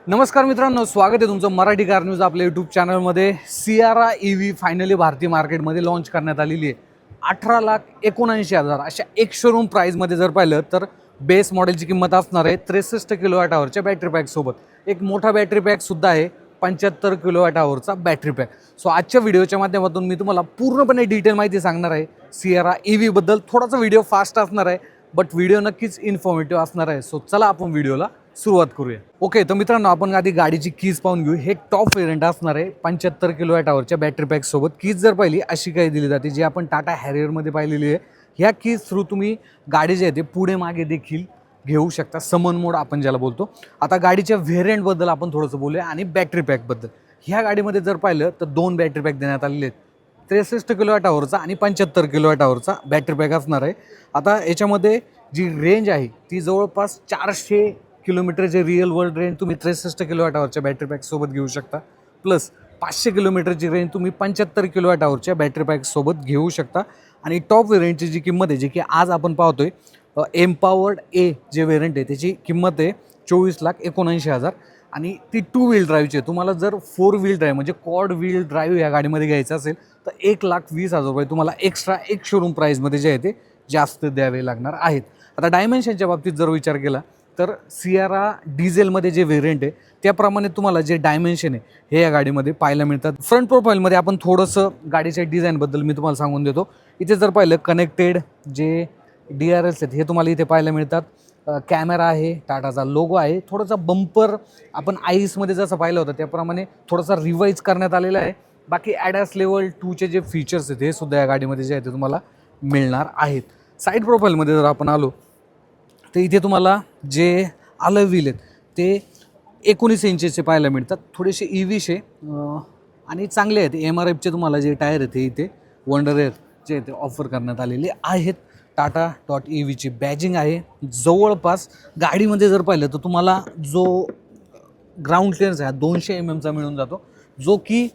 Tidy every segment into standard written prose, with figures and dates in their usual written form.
नमस्कार मित्रांनो, स्वागत आहे तुमचं मराठी कार न्यूज आपल्या यूट्यूब चॅनलमध्ये. सियारा EV फायनली भारतीय मार्केटमध्ये लॉन्च करण्यात आलेली आहे. 18,79,000 अशा एक शोरूम प्राईजमध्ये जर पाहिलं तर बेस मॉडेलची किंमत असणार आहे 63 किलोवॅट आवरच्या बॅटरी पॅकसोबत. एक मोठा बॅटरी पॅकसुद्धा आहे, 75 किलोवॅट आवरचा बॅटरी पॅक. सो आजच्या व्हिडिओच्या माध्यमातून मी तुम्हाला पूर्णपणे डिटेल माहिती सांगणार आहे सियारा EV बद्दल. थोडासा व्हिडिओ फास्ट असणार आहे, बट व्हिडिओ नक्कीच इन्फॉर्मेटिव्ह असणार आहे. सो चला आपण व्हिडिओला सुरुवात करूया. ओके, तर मित्रांनो आपण आधी गाडीची कीज पाहून घेऊ. हे टॉप व्हेरियंट असणार आहे 75 किलोवॅट आवरच्या बॅटरी पॅक सोबत. कीज जर पाहिली अशी काही दिली जाते जी आपण टाटा हॅरियरमध्ये पाहिलेली आहे. ह्या कीज थ्रू तुम्ही गाडी जे आहे ते पुढे मागे देखील घेऊ शकता. समन मोड आपण ज्याला बोलतो. आता गाडीच्या व्हेरियंटबद्दल आपण थोडंसं बोलूया आणि बॅटरी पॅकबद्दल. ह्या गाडीमध्ये जर पाहिलं तर दोन बॅटरी पॅक देण्यात आलेले आहेत. 63 किलोवॅट आवरचा आणि 75 किलोवॅट आवरचा बॅटरी पॅक असणार आहे. आता याच्यामध्ये जी रेंज आहे ती जवळपास 400 किलोमीटरचे रिअल वर्ल्ड रेंज तुम्ही 63 किलोवॅट आवरच्या बॅटरी पॅकसोबत घेऊ शकता. प्लस 500 किलोमीटरची रेंज तुम्ही 75 किलोवॅट आवरच्या बॅटरी पॅकसोबत घेऊ शकता. आणि टॉप व्हेरियंटची जी किंमत आहे, जी की आज आपण पाहतोय एम्पावर्ड ए जे व्हेरियंट आहे त्याची किंमत आहे 24,79,000 आणि ती 2 व्हील ड्राईव्हची आहे. तुम्हाला जर 4 व्हील ड्राईव्ह म्हणजे क्वाड व्हील ड्राईव्ह या गाडीमध्ये घ्यायचं असेल तर 1,20,000 रुपये तुम्हाला एक्स्ट्रा एक शोरूम प्राईजमध्ये जे आहे ते जास्त द्यावे लागणार आहेत. आता डायमेन्शनच्या बाबतीत जर विचार केला तर सियारा डिझेलमध्ये जे व्हेरियंट आहे त्याप्रमाणे तुम्हाला जे डायमेन्शन आहे हे या गाडीमध्ये पाहायला मिळतात. फ्रंट प्रोफाईलमध्ये आपण थोडंसं गाडीच्या डिझाईनबद्दल मी तुम्हाला सांगून देतो. इथे जर पाहिलं कनेक्टेड जे DRLs आहेत हे तुम्हाला इथे पाहायला मिळतात. कॅमेरा आहे, टाटाचा लोगो आहे. थोडासा बंपर आपण आईसमध्ये जसं पाहिलं होतं त्याप्रमाणे थोडासा रिवाईज करण्यात आलेला आहे. बाकी ॲडॅस लेवल 2चे जे फीचर्स आहेत हे सुद्धा या गाडीमध्ये जे आहे ते तुम्हाला मिळणार आहेत. साईड प्रोफाईलमध्ये जर आपण आलो तर इथे तुम्हाला जे अलॉय व्हील आहेत ते 19 इंचेसचे पाहायला मिळतात. थोडेसे EVचे आणि चांगले आहेत. MRFचे तुम्हाला जे टायर आहेत ते इथे वंडर एअर जे ते ऑफर करण्यात आलेले आहेत. टाटा.EVची बॅजिंग आहे. जवळपास गाडीमध्ये जर पाहिलं तर तुम्हाला जो ग्राउंड क्लिअरन्स आहे 200 mm मिळून जातो, जो की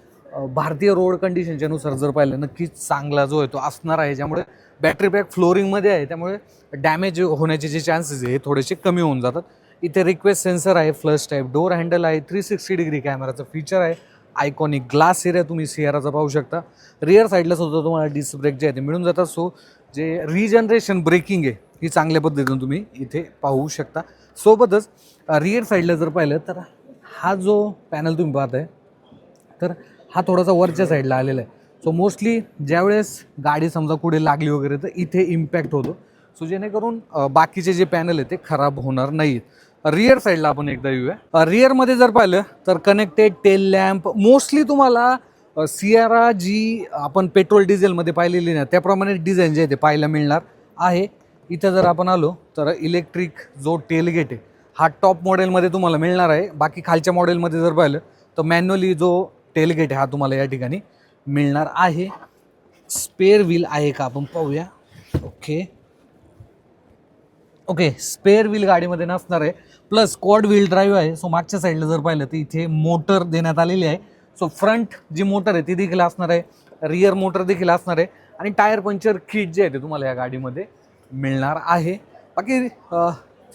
भारतीय रोड कंडिशनच्या नुसार जर पाहिलं नक्कीच चांगला जो आहे तो असणार आहे. ज्यामुळे बॅटरी पॅक फ्लोरिंगमध्ये आहे त्यामुळे डॅमेज होण्याचे जे चान्सेस आहे हे थोडेसे कमी होऊन जातात. इथे रिक्वेस्ट सेन्सर आहे, फ्लश टाईप डोर हँडल आहे, 360 डिग्री कॅमेराचं फीचर आहे, आयकॉनिक ग्लास एरिया तुम्ही सियाराचा पाहू शकता. रिअर साईडला सुद्धा तुम्हाला डिस्क ब्रेक जे आहे ते मिळून जातात. सो जे रिजनरेशन ब्रेकिंग आहे ही चांगल्या पद्धतीने तुम्ही इथे पाहू शकता. सोबतच रिअर साईडला जर पाहिलं तर हा जो पॅनल तुम्ही पाहत आहे तर हा थोडासा वरच्या साईडला आलेला आहे. सो मोस्टली ज्यावेळेस गाडी समजा पुढे लागली वगैरे तर इथे इम्पॅक्ट होतो. सो जेणेकरून बाकीचे जे पॅनल आहे ते खराब होणार नाहीत. रिअर साईडला आपण एकदा येऊया. रिअरमध्ये जर पाहिलं तर कनेक्टेड टेल लॅम्प मोस्टली तुम्हाला सियारा जी आपण पेट्रोल डिझेलमध्ये पाहिलेली ना त्याप्रमाणे डिझाईन जे आहे ते पाहायला मिळणार आहे. इथं जर आपण आलो तर इलेक्ट्रिक जो टेलगेट आहे हा टॉप मॉडेलमध्ये तुम्हाला मिळणार आहे. बाकी खालच्या मॉडेलमध्ये जर पाहिलं तर मॅन्युअली जो टेलगेट आहे हा तुम्हाला या ठिकाणी मिळणार आहे. स्पेअर व्हील आहे का आपण पाहूया. ओके, स्पेअर व्हील गाडीमध्ये नसणार आहे. प्लस क्वाड व्हील ड्राईव्ह आहे. सो मागच्या साईडला जर पाहिलं तर इथे मोटर देण्यात आलेली आहे. सो फ्रंट जी मोटर आहे ती देखील असणार आहे, रिअर मोटर देखील असणार आहे आणि टायर पंचर किट जे आहे ते तुम्हाला या गाडीमध्ये मिळणार आहे. बाकी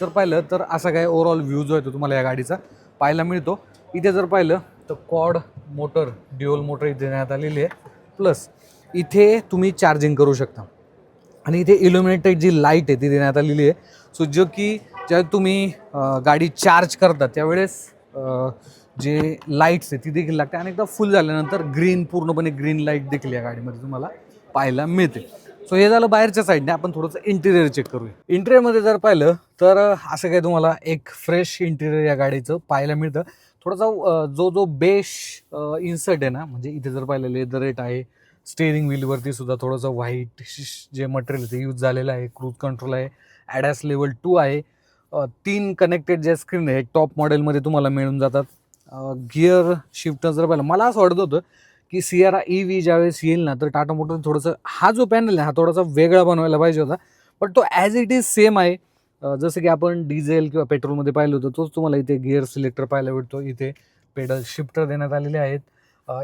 जर पाहिलं तर असा काय ओव्हरऑल व्ह्यू जो आहे तो तुम्हाला या गाडीचा पाहायला मिळतो. इथे जर पाहिलं तर क्वाड मोटर ड्युअल मोटर इथे देण्यात आलेली आहे. प्लस इथे तुम्ही चार्जिंग करू शकता आणि इथे इल्युमिनेटेड जी लाईट आहे ती देण्यात आलेली आहे. सो जो की ज्यावेळेस तुम्ही गाडी चार्ज करता त्यावेळेस जे लाईट्स आहे ती देखील लागते आणि एकदा फुल झाल्यानंतर पूर्णपणे ग्रीन लाईट देखील या गाडीमध्ये तुम्हाला पाहायला मिळते. सो हे झालं बाहेरच्या साईडने. आपण थोडंसं इंटिरियर चेक करूया. इंटिरियरमध्ये जर पाहिलं तर असं काही तुम्हाला एक फ्रेश इंटिरियर या गाडीचं पाहायला मिळतं. थोडासा जो बेश इन्सर्ट आहे ना, म्हणजे इथे जर पाहिलं लेदरेट आहे. स्टेअरिंग व्हीलवरती सुद्धा थोडंसं व्हाईट जे मटेरियल ते यूज झालेलं आहे. क्रूज कंट्रोल आहे, ॲडॅस लेवल 2 आहे. 3 कनेक्टेड जे स्क्रीन आहे टॉप मॉडेलमध्ये तुम्हाला मिळून जातात. गिअर शिफ्टर जर पाहिलं मला असं वाटत होतं की सियारा EV ज्यावेळेस येईल ना तर टाटा मोटर थोडंसं हा जो पॅनल आहे हा थोडासा वेगळा बनवायला पाहिजे होता, बट तो ॲज इट इज सेम आहे. जसं की आपण डिझेल किंवा पेट्रोलमध्ये पाहिलं होतं तोच तुम्हाला इथे गिअर सिलेक्टर पाहायला भेटतो. इथे पेडल शिफ्टर देण्यात आलेले आहेत.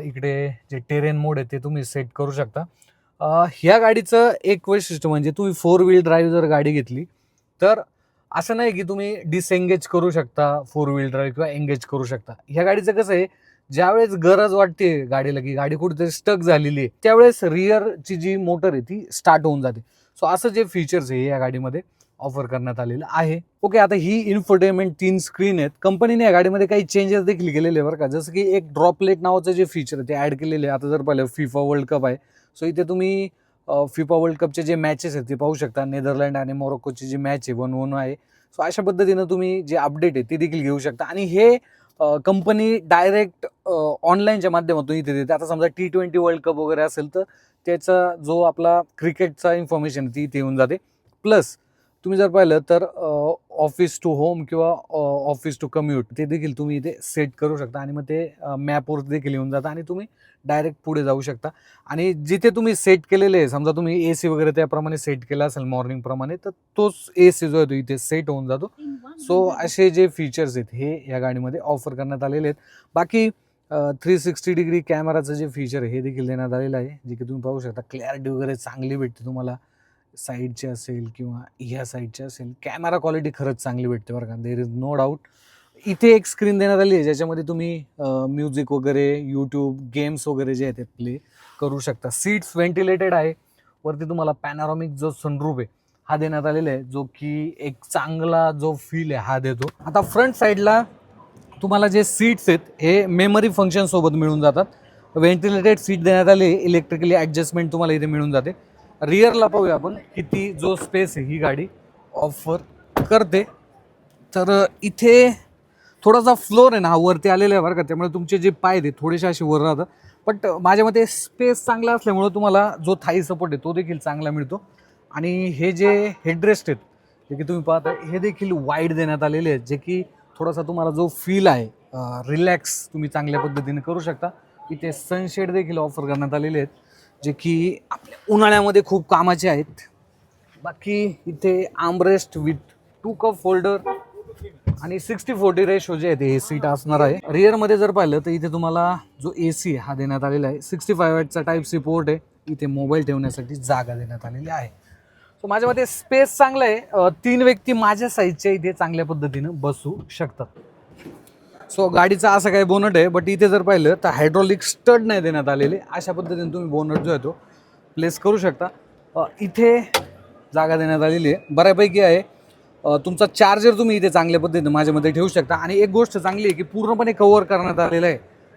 इकडे जे टेरेन मोड आहे ते तुम्ही सेट करू शकता. ह्या गाडीचं एक वैशिष्ट्य म्हणजे तुम्ही 4 व्हील ड्राईव्ह जर गाडी घेतली तर असं नाही की तुम्ही डिसएंगेज करू शकता फोर व्हील ड्राईव्ह किंवा एंगेज करू शकता. ह्या गाडीचं कसं आहे, ज्यावेळेस गरज वाटते गाडीला की गाडी कुठेतरी स्टक झालेली आहे, त्यावेळेस रिअरची जी मोटर आहे ती स्टार्ट होऊन जाते. सो असं जे फीचर्स आहे या गाडीमध्ये ऑफर करण्यात आलेलं आहे. ओके, आता ही इन्फोटेनमेंट 3 स्क्रीन आहेत. कंपनीने या गाडीमध्ये काही चेंजेस देखील केलेले बरं का, जसं की एक ड्रॉपलेट नावाचं जे फीचर आहे ते ॲड केलेले आहे. आता जर पाहिलं फिफा वर्ल्ड कप आहे, सो इथे तुम्ही फिफा वर्ल्ड कपचे जे मॅचेस आहेत ते पाहू शकता. नेदरलँड आणि मोरोक्कोची जी मॅच आहे 1-1 आहे. सो अशा पद्धतीनं तुम्ही जे अपडेट आहे ते देखील घेऊ शकता. आणि हे कंपनी डायरेक्ट ऑनलाईनच्या माध्यमातून इथे देते. आता समजा T20 वर्ल्ड कप वगैरे असेल तर त्याचा जो आपला क्रिकेटचा इन्फॉर्मेशन ती इथे येऊन जाते. प्लस तुम्ही जर पाहिलं तर ऑफिस टू होम किंवा ऑफिस टू कम्यूट ते देखील तुम्ही इथे सेट करू शकता आणि मग ते मॅपवर देखील येऊन जातं आणि तुम्ही डायरेक्ट पुढे जाऊ शकता. आणि जिथे तुम्ही सेट केलेले आहे, समजा तुम्ही AC वगैरे त्याप्रमाणे सेट केला असेल मॉर्निंग प्रमाणे, तर तोच AC जो आहे तो इथे सेट होऊन जातो. सो असे जे फीचर्स आहेत हे या गाडीमध्ये ऑफर करण्यात आलेले आहेत. बाकी 360 डिग्री कॅमेराचं जे फीचर आहे हे देखील देण्यात आलेलं आहे, जे की तुम्ही पाहू शकता. क्लॅरिटी वगैरे चांगली भेटते तुम्हाला, साईडचे असेल किंवा ह्या साईडचे असेल. कॅमेरा क्वालिटी खरंच चांगली भेटते बरं का, देर इज नो डाऊट. इथे एक स्क्रीन देण्यात आली आहे ज्याच्यामध्ये तुम्ही म्युझिक वगैरे, यूट्यूब, गेम्स वगैरे जे आहे ते प्ले करू शकता. सीट्स व्हेंटिलेटेड आहे. वरती तुम्हाला पॅनारॉमिक जो सनरूफ आहे हा देण्यात आलेला आहे, जो की एक चांगला जो फील आहे हा देतो. आता फ्रंट साईडला तुम्हाला जे सीट्स आहेत हे मेमरी फंक्शन सोबत मिळून जातात. व्हेंटिलेटेड सीट देण्यात आले, इलेक्ट्रिकली ॲडजस्टमेंट तुम्हाला इथे मिळून जाते. रिअरला पाहूया आपण किती जो स्पेस आहे ही गाडी ऑफर करते. तर इथे थोडासा फ्लोर आहे ना हा वरती आलेला आहे बरं का, त्यामुळे तुमचे जे पाय आहेत थोडेसे असे वर राहतात. बट माझ्या मते स्पेस चांगला असल्यामुळं तुम्हाला जो थाई सपोर्ट आहे तो देखील चांगला मिळतो. आणि हे जे हेडरेस्ट आहेत जे की तुम्ही पाहता हे देखील वाईड देण्यात आलेले आहेत, जे की थोडासा तुम्हाला जो फील आहे रिलॅक्स तुम्ही चांगल्या पद्धतीने करू शकता. इथे सनशेड देखील ऑफर करण्यात आलेले आहेत, जे की आपल्या उन्हाळ्यामध्ये खूप कामाचे आहेत. बाकी इथे आर्मरेस्ट विथ 2 कप होल्डर आणि 60-40 रेशो जे आहे ते हे सीट असणार आहे. रिअरमध्ये जर पाहिलं तर इथे तुम्हाला जो AC हा देण्यात आलेला आहे. 65 वॅटचा टाईप-C पोर्ट आहे. इथे मोबाईल ठेवण्यासाठी जागा देण्यात आलेली आहे. सो माझ्या मते स्पेस चांगला आहे. 3 व्यक्ती माझ्या साईजच्या इथे चांगल्या पद्धतीनं बसू शकतात. सो गाडीचा असं काही बोनट आहे, बट इथे जर पाहिलं तर हायड्रॉलिक स्टड नाही देण्यात आलेले. अशा पद्धतीने तुम्ही बोनट जो आहे तो प्लेस करू शकता. इथे जागा देण्यात आलेली आहे, बऱ्यापैकी आहे. तुमचा चार्जर तुम्ही इथे चांगल्या पद्धतीने माझ्यामध्ये ठेवू शकता. आणि एक गोष्ट चांगली आहे की पूर्णपणे कव्हर करण्यात आलेलं आहे.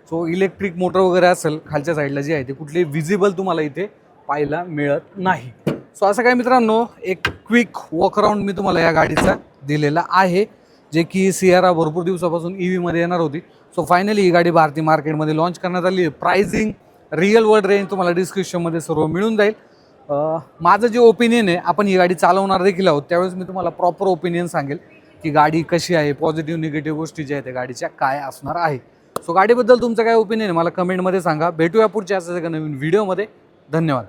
सो इलेक्ट्रिक मोटर वगैरे असेल खालच्या साईडला जे आहे ते कुठलेही विजिबल तुम्हाला इथे पाहायला मिळत नाही. सो असं काय मित्रांनो, एक क्विक वॉक अराउंड मी तुम्हाला या गाडीचा दिलेला आहे, जे की सियारा भरपूर दिवसापासून EVमध्ये येणार होती. सो फायनली ही गाडी भारतीय मार्केटमध्ये लॉन्च करण्यात आली आहे. प्राइसिंग, रिअल वर्ल्ड रेंज तुम्हाला डिस्क्रिप्शनमध्ये सर्व मिळून जाईल. माझं जे ओपिनियन आहे, आपण ही गाडी चालवणार देखील आहोत, त्यावेळेस मी तुम्हाला प्रॉपर ओपिनियन सांगेल की गाडी कशी आहे, पॉझिटिव्ह निगेटिव्ह गोष्टी ज्या आहेत त्या गाडीच्या काय असणार आहे. सो गाडीबद्दल तुमचं काय ओपिनियन आहे मला कमेंटमध्ये सांगा. भेटूया पुढच्या असं एका नवीन व्हिडिओमध्ये. धन्यवाद.